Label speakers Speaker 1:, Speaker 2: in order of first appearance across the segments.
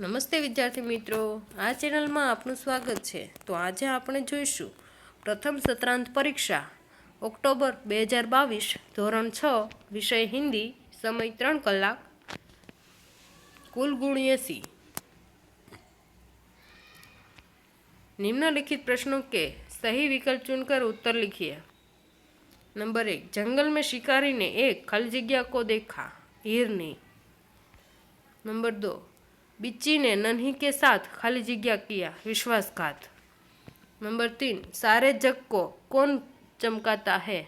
Speaker 1: નમસ્તે વિદ્યાર્થી મિત્રો, આ ચેનલમાં આપનું સ્વાગત છે। તો આજે આપણે જોઈશું પ્રથમ સત્રાંત પરીક્ષા ઓક્ટોબર 2022 ધોરણ 6 વિષય હિન્દી, સમય 3 કલાક, કુલ ગુણ 80। निम्नलिखित प्रश्नों के सही विकल्प चुनकर उत्तर लिखिए। नंबर 1, जंगल में शिकारी ने एक खाली जगह को देखा, हिरनी। नंबर 2, बिच्ची ने नन्ही के साथ खाली जगह किया, विश्वासघात। नंबर 3, सारे जग को कौन चमकाता है,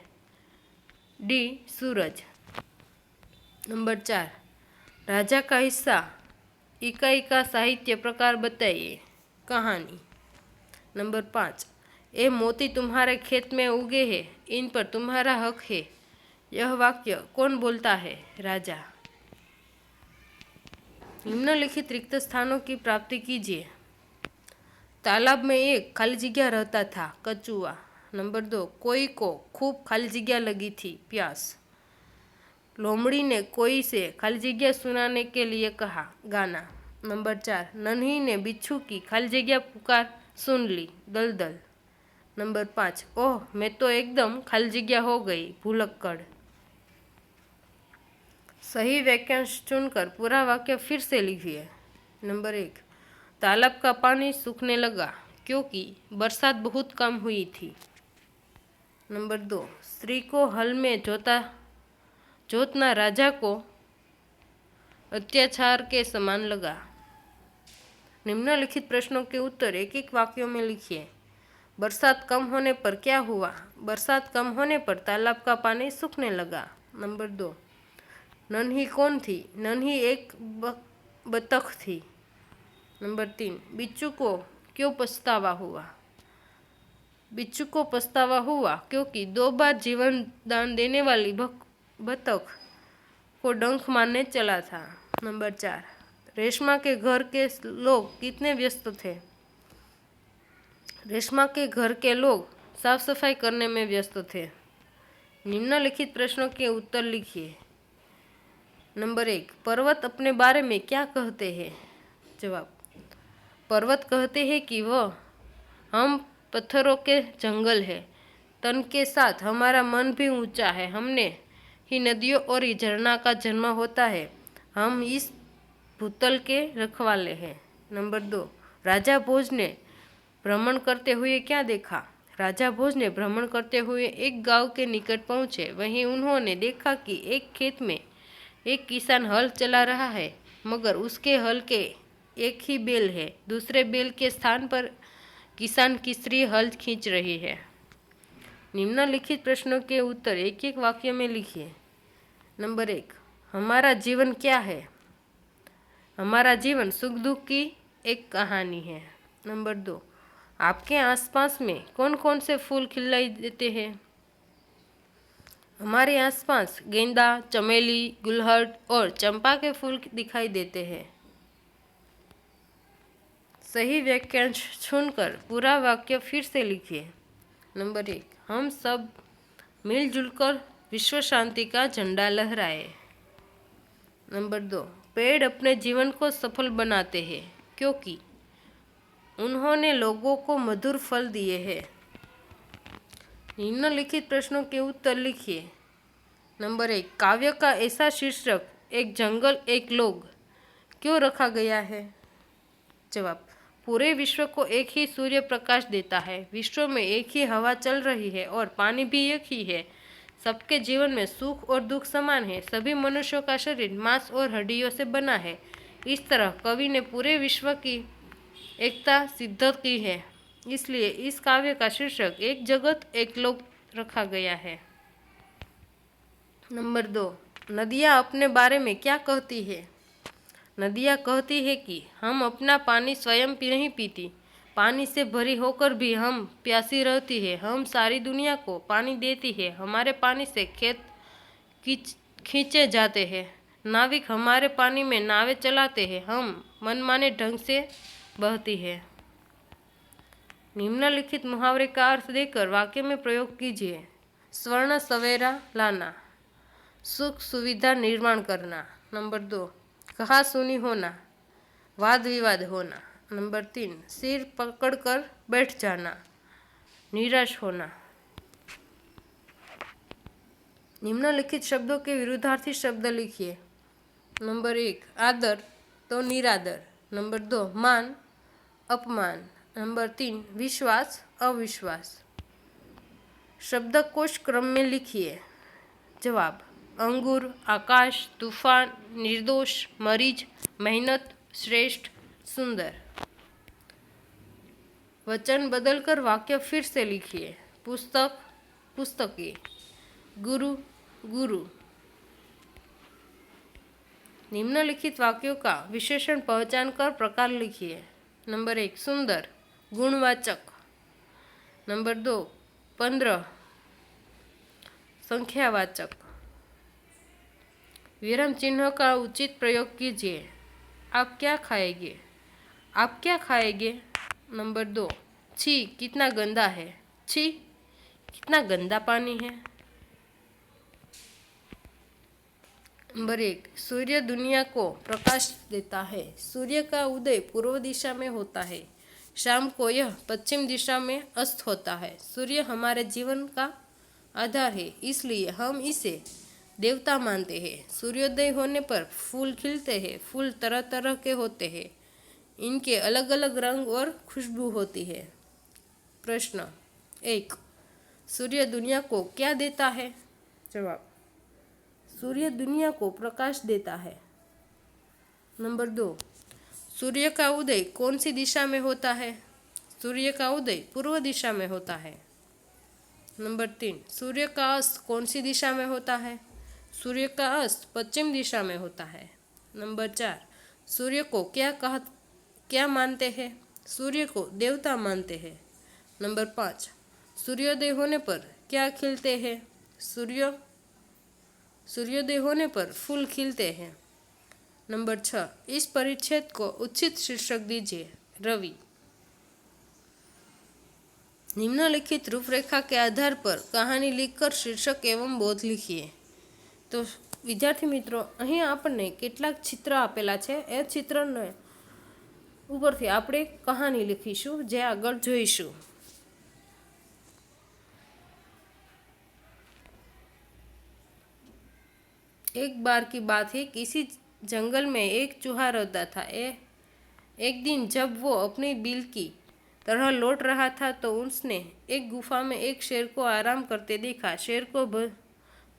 Speaker 1: डी सूरज। नंबर 4, राजा का हिस्सा इकाई का साहित्य प्रकार बताइए, कहानी। नंबर 5, ये मोती तुम्हारे खेत में उगे हैं, इन पर तुम्हारा हक है, यह वाक्य कौन बोलता है, राजा। निम्नलिखित रिक्त स्थानों की प्राप्ति कीजिए। तालाब में एक खाली जगह रहता था, कछुआ। नंबर 2, कोई को खूब खाली जगह लगी थी, प्यास। लोमड़ी ने कोई से खाली जगह सुनाने के लिए कहा, गाना। नंबर 4, नन्ही ने बिच्छू की खाली जगह पुकार सुन ली, दलदल। नंबर 5, ओह मैं तो एकदम खाली जगह हो गई, भूलक्कड़। सही वाक्यांश चुनकर पूरा वाक्य फिर से लिखिए। नंबर 1, तालाब का पानी सूखने लगा क्योंकि बरसात बहुत कम हुई थी। नंबर 2, स्त्री को हल में जोतना राजा को अत्याचार के समान लगा। निम्नलिखित प्रश्नों के उत्तर एक एक वाक्यों में लिखिए। बरसात कम होने पर क्या हुआ, बरसात कम होने पर तालाब का पानी सूखने लगा। नंबर 2, नन्ही कौन थी, नन्ही एक बतख थी। नंबर 3, बिच्छू को क्यों पछतावा हुआ, बिच्छू को पछतावा हुआ क्योंकि 2 बार जीवन दान देने वाली बतख को डंक मारने चला था। नंबर 4, रेशमा के घर के लोग कितने व्यस्त थे, रेशमा के घर के लोग साफ सफाई करने में व्यस्त थे। निम्नलिखित प्रश्नों के उत्तर लिखिए। नंबर 1, पर्वत अपने बारे में क्या कहते हैं, जवाब। पर्वत कहते हैं कि वह हम पत्थरों के जंगल है, तन के साथ हमारा मन भी ऊंचा है, हमने ही नदियों और झरना का जन्म होता है, हम इस भूतल के रखवाले हैं। नंबर 2, राजा भोज ने भ्रमण करते हुए क्या देखा, राजा भोज ने भ्रमण करते हुए एक गांव के निकट पहुंचे, वहीं उन्होंने देखा कि एक खेत में एक किसान हल चला रहा है, मगर उसके हल के एक ही बैल है, दूसरे बैल के स्थान पर किसान की स्त्री हल खींच रही है। निम्नलिखित प्रश्नों के उत्तर एक एक वाक्य में लिखिए। नंबर 1, हमारा जीवन क्या है, हमारा जीवन सुख दुख की एक कहानी है। नंबर 2, आपके आसपास में कौन कौन से फूल खिलाई देते हैं, हमारे आसपास गेंदा, चमेली, गुलहड़ और चंपा के फूल दिखाई देते हैं। सही वाक्यांश चुनकर पूरा वाक्य फिर से लिखिए। नंबर 1, हम सब मिलजुल कर विश्व शांति का झंडा लहराए। नंबर 2, पेड़ अपने जीवन को सफल बनाते हैं क्योंकि उन्होंने लोगों को मधुर फल दिए हैं। निम्नलिखित प्रश्नों के उत्तर लिखिए। नंबर 1, काव्य का ऐसा शीर्षक एक जंगल एक लोग क्यों रखा गया है, जवाब। पूरे विश्व को एक ही सूर्य प्रकाश देता है, विश्व में एक ही हवा चल रही है और पानी भी एक ही है, सबके जीवन में सुख और दुख समान है, सभी मनुष्यों का शरीर मांस और हड्डियों से बना है। इस तरह कवि ने पूरे विश्व की एकता सिद्ध की है, इसलिए इस काव्य का शीर्षक एक जगत एक लोक रखा गया है। नंबर 2, नदियाँ अपने बारे में क्या कहती है, नदियाँ कहती है कि हम अपना पानी स्वयं नहीं पीती, पानी से भरी होकर भी हम प्यासी रहती है, हम सारी दुनिया को पानी देती है, हमारे पानी से खेत खींचे जाते हैं, नाविक हमारे पानी में नावें चलाते हैं, हम मनमाने ढंग से बहती है। निम्नलिखित मुहावरे का अर्थ देकर वाक्य में प्रयोग कीजिए। स्वर्ण सवेरा लाना, सुख सुविधा निर्माण करना। नंबर 2, कहा सुनी होना, वाद विवाद होना। नंबर 3, सिर पकड़कर बैठ जाना, निराश होना। निम्नलिखित शब्दों के विरुद्धार्थी शब्द लिखिए। नंबर 1, आदर तो निरादर। नंबर 2, मान अपमान। नंबर 3, विश्वास अविश्वास। शब्दकोश क्रम में लिखिए। जवाब: अंगूर, आकाश, तूफान, निर्दोष, मरीज, मेहनत, श्रेष्ठ, सुंदर। वचन बदलकर वाक्य फिर से लिखिए। पुस्तक, पुस्तकें, गुरु, गुरु। निम्नलिखित वाक्यों का विशेषण पहचान कर प्रकार लिखिए। नंबर 1, सुंदर, गुणवाचक। नंबर 2, 15, संख्यावाचक। विराम चिन्ह का उचित प्रयोग कीजिए। आप क्या खाएंगे? आप क्या खाएंगे? नंबर 2, छी कितना गंदा है। छी कितना गंदा पानी है। नंबर 1, सूर्य दुनिया को प्रकाश देता है। सूर्य का उदय पूर्व दिशा में होता है, शाम को यह पश्चिम दिशा में अस्त होता है। सूर्य हमारे जीवन का आधार है, इसलिए हम इसे देवता मानते हैं। सूर्योदय होने पर फूल खिलते हैं। फूल तरह तरह के होते हैं, इनके अलग अलग रंग और खुशबू होती है। प्रश्न 1, सूर्य दुनिया को क्या देता है? जवाब: सूर्य दुनिया को प्रकाश देता है। नंबर 2, सूर्य का उदय कौन सी दिशा में होता है? सूर्य का उदय पूर्व दिशा में होता है। नंबर 3, सूर्य का अस्त कौन सी दिशा में होता है? सूर्य का अस्त पश्चिम दिशा में होता है। नंबर 4, सूर्य को क्या मानते हैं? सूर्य को देवता मानते हैं। नंबर 5, सूर्योदय होने पर क्या खिलते हैं? सूर्योदय होने पर फूल खिलते हैं। नंबर 6, इस परिच्छेद को उचित शीर्षक दीजिए। रवि। निम्नलिखित रूपरेखा के आधार पर कहानी लिखकर शीर्षक एवं बोध लिखिए। तो विद्यार्थी मित्रों, અહીં આપણને કેટલાક ચિત્ર આપેલા છે। એ ચિત્રને ઉપરથી આપણે કહાની લખીશું, જે આગળ જોઈશું। एक बार की बात है, किसी जंगल में एक चूहा रहता था। एक दिन जब वो अपनी बिल की तरह लौट रहा था तो उसने एक गुफा में एक शेर को आराम करते देखा। शेर को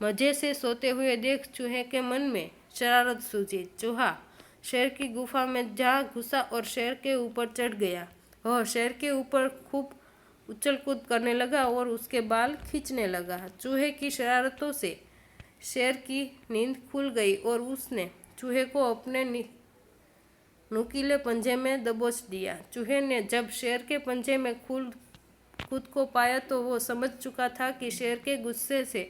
Speaker 1: मजे से सोते हुए देख चूहे के मन में शरारत सूझी। चूहा शेर की गुफा में जा घुसा और शेर के ऊपर चढ़ गया। वह शेर के ऊपर खूब उछल कूद करने लगा और उसके बाल खींचने लगा। चूहे की शरारतों से शेर की नींद खुल गई और उसने चूहे को अपने नुकीले पंजे में दबोच दिया। चूहे ने जब शेर के पंजे में खुद को पाया तो वो समझ चुका था कि शेर के गुस्से से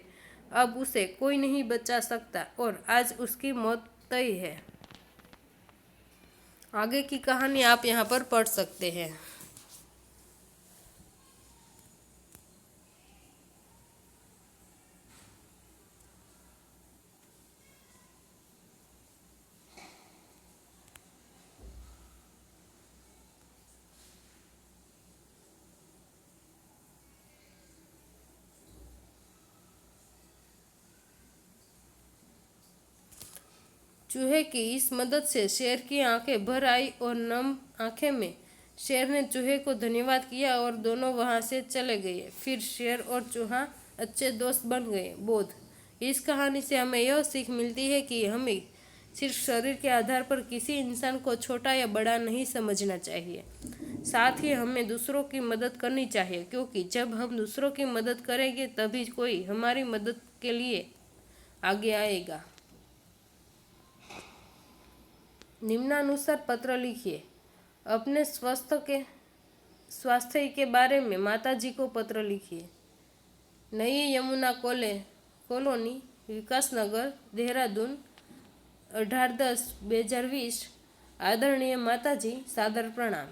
Speaker 1: अब उसे कोई नहीं बचा सकता और आज उसकी मौत तय है। आगे की कहानी आप यहाँ पर पढ़ सकते हैं। चूहे की इस मदद से शेर की आंखें भर आई और नम आंखें में शेर ने चूहे को धन्यवाद किया और दोनों वहां से चले गए। फिर शेर और चूहा अच्छे दोस्त बन गए। बोध: इस कहानी से हमें यह सीख मिलती है कि हमें सिर्फ शरीर के आधार पर किसी इंसान को छोटा या बड़ा नहीं समझना चाहिए। साथ ही हमें दूसरों की मदद करनी चाहिए, क्योंकि जब हम दूसरों की मदद करेंगे तभी कोई हमारी मदद के लिए आगे आएगा। निम्नानुसार पत्र लिखिए। अपने स्वास्थ्य के बारे में माताजी को पत्र लिखिए। नई यमुना कॉलोनी, विकासनगर, देहरादून, 18/10/2020। आदरणीय माताजी, सादर प्रणाम।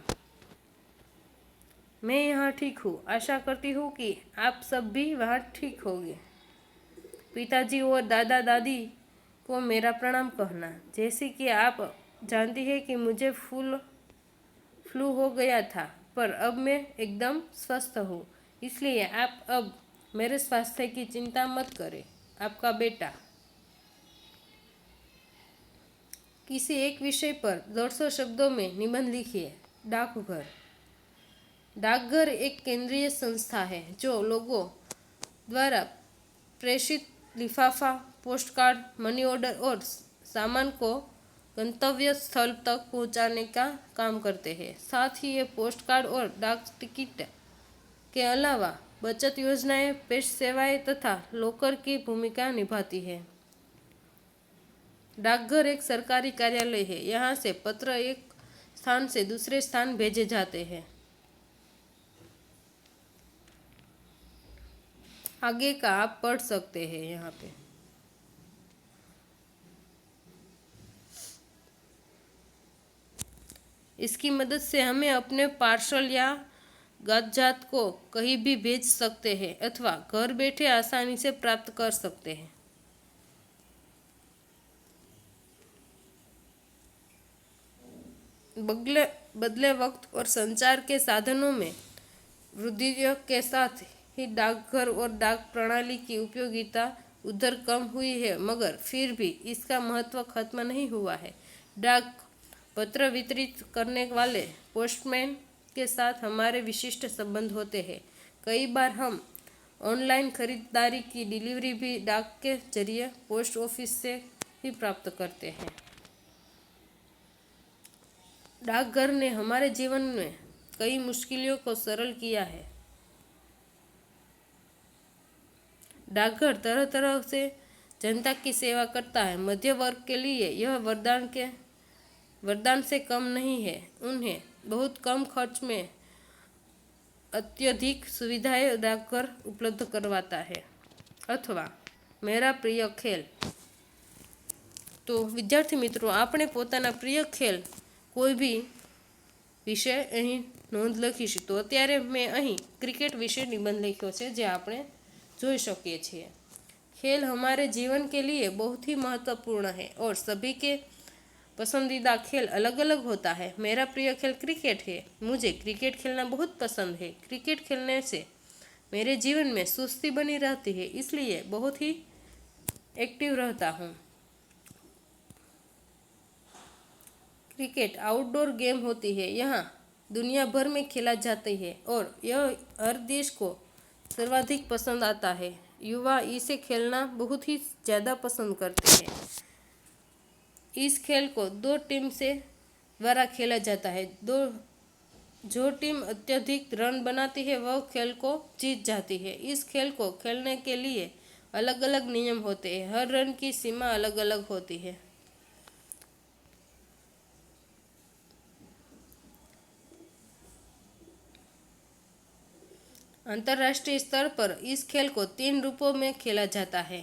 Speaker 1: मैं यहाँ ठीक हूँ। आशा करती हूँ कि आप सब भी वहाँ ठीक होंगे। पिताजी और दादा दादी को मेरा प्रणाम कहना। जैसे कि आप जानती है कि मुझे फ्लू हो गया था, पर अब मैं एकदम स्वस्थ हूँ। इसलिए आप अब मेरे स्वास्थ्य की चिंता मत करें। आपका बेटा। किसी एक विषय पर 150 शब्दों में निबंध लिखिए। डाकघर। डाकघर एक केंद्रीय संस्था है जो लोगों द्वारा प्रेषित लिफाफा, पोस्टकार्ड, मनी ऑर्डर और सामान को गंतव्य स्थल तक पहुंचाने का काम करते हैं। साथ ही ये पोस्टकार्ड और डाक टिकट के अलावा बचत योजनाएं, पेश सेवाएं तथा लॉकर की भूमिका निभाती है। डाकघर एक सरकारी कार्यालय है। यहाँ से पत्र एक स्थान से दूसरे स्थान भेजे जाते हैं। आगे का आप पढ़ सकते हैं यहाँ पे। इसकी मदद से हमें अपने पार्सल या कागजात को कहीं भी भेज सकते हैं अथवा घर बैठे आसानी से प्राप्त कर सकते हैं। बदले वक्त और संचार के साधनों में वृद्धि के साथ ही डाकघर और डाक प्रणाली की उपयोगिता उधर कम हुई है, मगर फिर भी इसका महत्व खत्म नहीं हुआ है। डाक पत्र वितरित करने वाले पोस्टमैन के साथ हमारे विशिष्ट संबंध होते हैं। कई बार हम ऑनलाइन खरीदारी की डिलीवरी भी डाक के जरिए पोस्ट ऑफिस से ही प्राप्त करते हैं। डाकघर ने हमारे जीवन में कई मुश्किलों को सरल किया है। डाकघर तरह तरह से जनता की सेवा करता है। मध्य वर्ग के लिए यह वरदान से कम नहीं है। उन्हें बहुत कम खर्च में अत्यधिक सुविधाएं डाकघर उपलब्ध करवाता है। अथवा मेरा प्रिय खेल। तो विद्यार्थी मित्रों, आपने પોતાના પ્રિય ખેલ કોઈ બી વિષય અહીં નોંધ લખીશું। તો અત્યારે મેં અહીં ક્રિકેટ વિશે નિબંધ લખ્યો છે, જે આપણે જોઈ શકીએ છીએ। खेल हमारे जीवन के लिए बहुत ही महत्वपूर्ण है और सभी के पसंदीदा खेल अलग अलग होता है। मेरा प्रिय खेल क्रिकेट है। मुझे क्रिकेट खेलना बहुत पसंद है। क्रिकेट खेलने से मेरे जीवन में सुस्ती बनी रहती है, इसलिए बहुत ही एक्टिव रहता हूँ। क्रिकेट आउटडोर गेम होती है। यहाँ दुनिया भर में खेला जाती है और यह हर देश को सर्वाधिक पसंद आता है। युवा इसे खेलना बहुत ही ज़्यादा पसंद करते हैं। इस खेल को 2 टीम से द्वारा खेला जाता है। जो टीम अत्यधिक रन बनाती है वह खेल को जीत जाती है। इस खेल को खेलने के लिए अलग अलग नियम होते हैं। हर रन की सीमा अलग अलग होती है। अंतर्राष्ट्रीय स्तर पर इस खेल को 3 रूपों में खेला जाता है।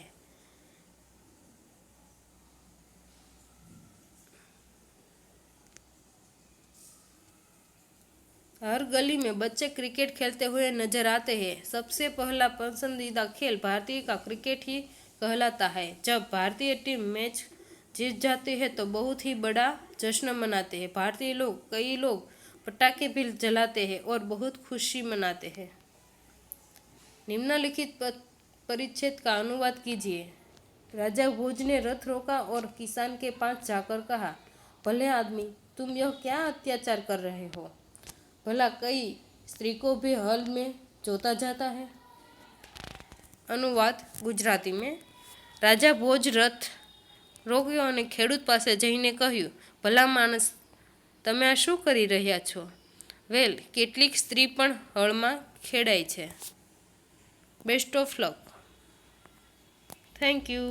Speaker 1: हर गली में बच्चे क्रिकेट खेलते हुए नजर आते हैं। सबसे पहला पसंदीदा खेल भारतीय का क्रिकेट ही कहलाता है। जब भारतीय टीम मैच जीत जाती है तो बहुत ही बड़ा जश्न मनाते हैं। कई लोग पटाखे भी जलाते हैं और बहुत खुशी मनाते हैं। निम्नलिखित परिच्छेद का अनुवाद कीजिए। राजा भोज ने रथ रोका और किसान के पास जाकर कहा, भले आदमी, तुम यह क्या अत्याचार कर रहे हो? भला कई स्त्री को भी हल में जोता जाता है। अनुवाद गुजराती में। राजा भोज रथ રોક્યો અને ખેડૂત પાસે જઈને કહ્યું, ભલા માણસ, તમે આ શું કરી રહ્યા છો? વેલ, કેટલીક સ્ત્રી પણ હળમાં ખેડાય છે। Best of luck. Thank you.